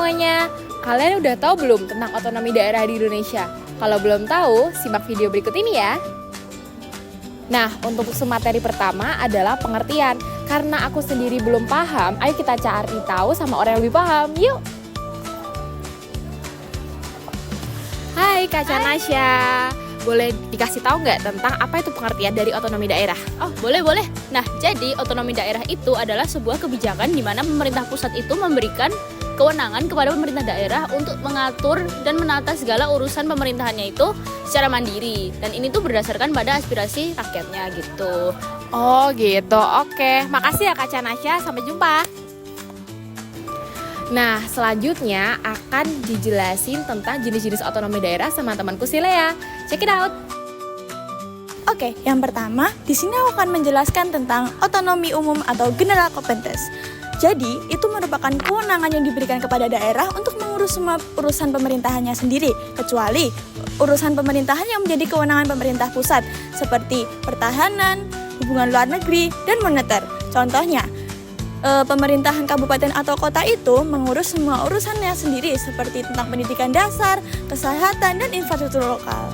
semuanya. Kalian udah tahu belum tentang otonomi daerah di Indonesia? Kalau belum tahu, simak video berikut ini ya. Nah, untuk materi pertama adalah pengertian. Karena aku sendiri belum paham, ayo kita cari tahu sama orang yang lebih paham. Yuk! Hai Kak Canasya, boleh dikasih tahu nggak tentang apa itu pengertian dari otonomi daerah? Oh, boleh. Nah, jadi otonomi daerah itu adalah sebuah kebijakan di mana pemerintah pusat itu memberikan kewenangan kepada pemerintah daerah untuk mengatur dan menata segala urusan pemerintahannya itu secara mandiri. Dan ini tuh berdasarkan pada aspirasi rakyatnya gitu. Oh gitu, oke. Makasih ya Kak Canasya, sampai jumpa. Nah, selanjutnya akan dijelasin tentang jenis-jenis otonomi daerah sama temanku Silea. Check it out. Oke, yang pertama, di sini aku akan menjelaskan tentang otonomi umum atau general competence. Jadi, itu merupakan kewenangan yang diberikan kepada daerah untuk mengurus semua urusan pemerintahannya sendiri, kecuali urusan pemerintahan yang menjadi kewenangan pemerintah pusat, seperti pertahanan, hubungan luar negeri, dan moneter. Contohnya, pemerintahan kabupaten atau kota itu mengurus semua urusannya sendiri, seperti tentang pendidikan dasar, kesehatan, dan infrastruktur lokal.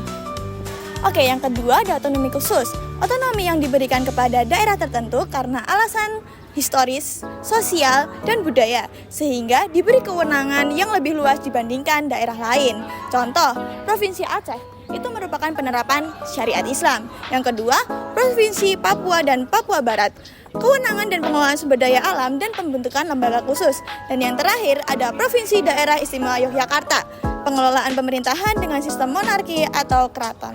Oke, yang kedua ada otonomi khusus. Otonomi yang diberikan kepada daerah tertentu karena alasan historis, sosial, dan budaya, sehingga diberi kewenangan yang lebih luas dibandingkan daerah lain. Contoh, Provinsi Aceh itu merupakan penerapan syariat Islam. Yang kedua, Provinsi Papua dan Papua Barat, kewenangan dan pengelolaan sumber daya alam dan pembentukan lembaga khusus. Dan yang terakhir ada Provinsi Daerah Istimewa Yogyakarta, pengelolaan pemerintahan dengan sistem monarki atau keraton.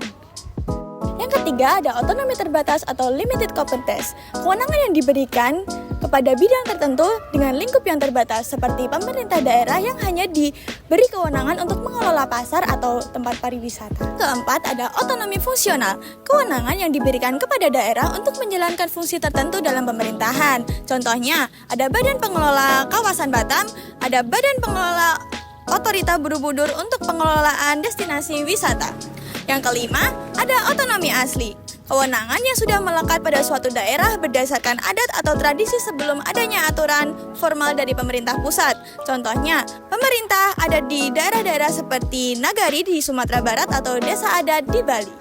Yang ketiga ada otonomi terbatas atau limited competence, kewenangan yang diberikan kepada bidang tertentu dengan lingkup yang terbatas, seperti pemerintah daerah yang hanya diberi kewenangan untuk mengelola pasar atau tempat pariwisata. Keempat ada otonomi fungsional, kewenangan yang diberikan kepada daerah untuk menjalankan fungsi tertentu dalam pemerintahan. Contohnya ada Badan Pengelola Kawasan Batam, ada Badan Pengelola Otorita Borobudur untuk pengelolaan destinasi wisata. Yang kelima, ada otonomi asli. Kewenangan yang sudah melekat pada suatu daerah berdasarkan adat atau tradisi sebelum adanya aturan formal dari pemerintah pusat. Contohnya, pemerintah ada di daerah-daerah seperti Nagari di Sumatera Barat atau desa adat di Bali.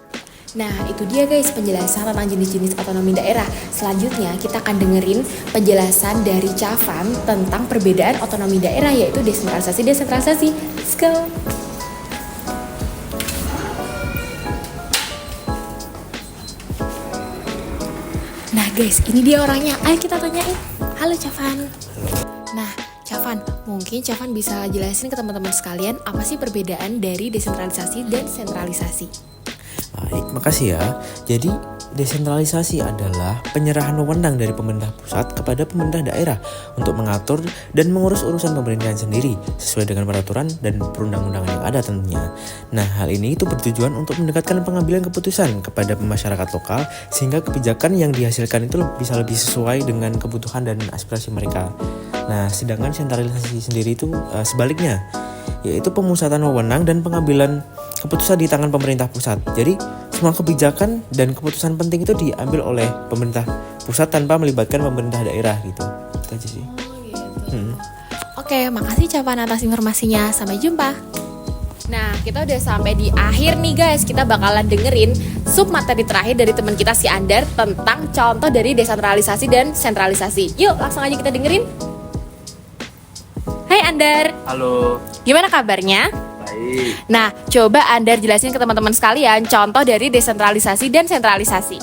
Nah, itu dia guys penjelasan tentang jenis-jenis otonomi daerah. Selanjutnya kita akan dengerin penjelasan dari Cavan tentang perbedaan otonomi daerah, yaitu desentralisasi. Let's go! Nah guys, ini dia orangnya. Ayo kita tanyain. Halo Cavan. Nah, Cavan, mungkin Cavan bisa jelasin ke teman-teman sekalian apa sih perbedaan dari desentralisasi dan sentralisasi? Baik, makasih ya. Jadi, desentralisasi adalah penyerahan wewenang dari pemerintah pusat kepada pemerintah daerah untuk mengatur dan mengurus urusan pemerintahan sendiri sesuai dengan peraturan dan perundang-undangan yang ada tentunya. Nah, hal ini itu bertujuan untuk mendekatkan pengambilan keputusan kepada masyarakat lokal sehingga kebijakan yang dihasilkan itu bisa lebih sesuai dengan kebutuhan dan aspirasi mereka. Nah, sedangkan sentralisasi sendiri itu sebaliknya, yaitu pemusatan wewenang dan pengambilan keputusan di tangan pemerintah pusat. Jadi, semua kebijakan dan keputusan penting itu diambil oleh pemerintah pusat tanpa melibatkan pemerintah daerah gitu. Itu aja sih. Oke, makasih Cavan atas informasinya. Sampai jumpa. Nah, kita udah sampai di akhir nih guys. Kita bakalan dengerin sub materi terakhir dari teman kita si Andar tentang contoh dari desentralisasi dan sentralisasi. Yuk, langsung aja kita dengerin. Hai Andar. Halo. Gimana kabarnya? Baik. Nah, coba Andar jelasin ke teman-teman sekalian contoh dari desentralisasi dan sentralisasi.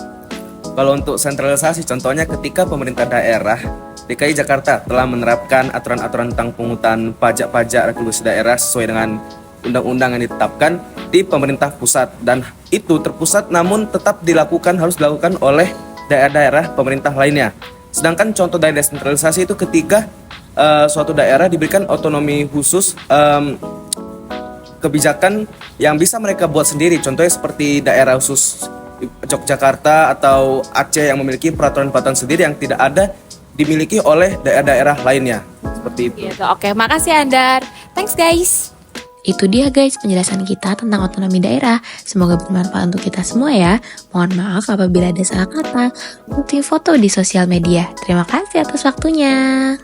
Kalau untuk sentralisasi, contohnya ketika pemerintah daerah DKI Jakarta telah menerapkan aturan-aturan tentang pungutan pajak-pajak retribusi daerah sesuai dengan undang-undang yang ditetapkan di pemerintah pusat, dan itu terpusat namun tetap harus dilakukan oleh daerah-daerah pemerintah lainnya. Sedangkan contoh dari desentralisasi itu ketika suatu daerah diberikan otonomi khusus, kebijakan yang bisa mereka buat sendiri. Contohnya seperti daerah khusus Yogyakarta atau Aceh yang memiliki peraturan-peraturan sendiri yang tidak ada dimiliki oleh daerah-daerah lainnya. Seperti itu. Gitu, oke, makasih Andar. Thanks guys. Itu dia guys penjelasan kita tentang otonomi daerah. Semoga bermanfaat untuk kita semua ya. Mohon maaf apabila ada salah kata, bukti foto di sosial media. Terima kasih atas waktunya.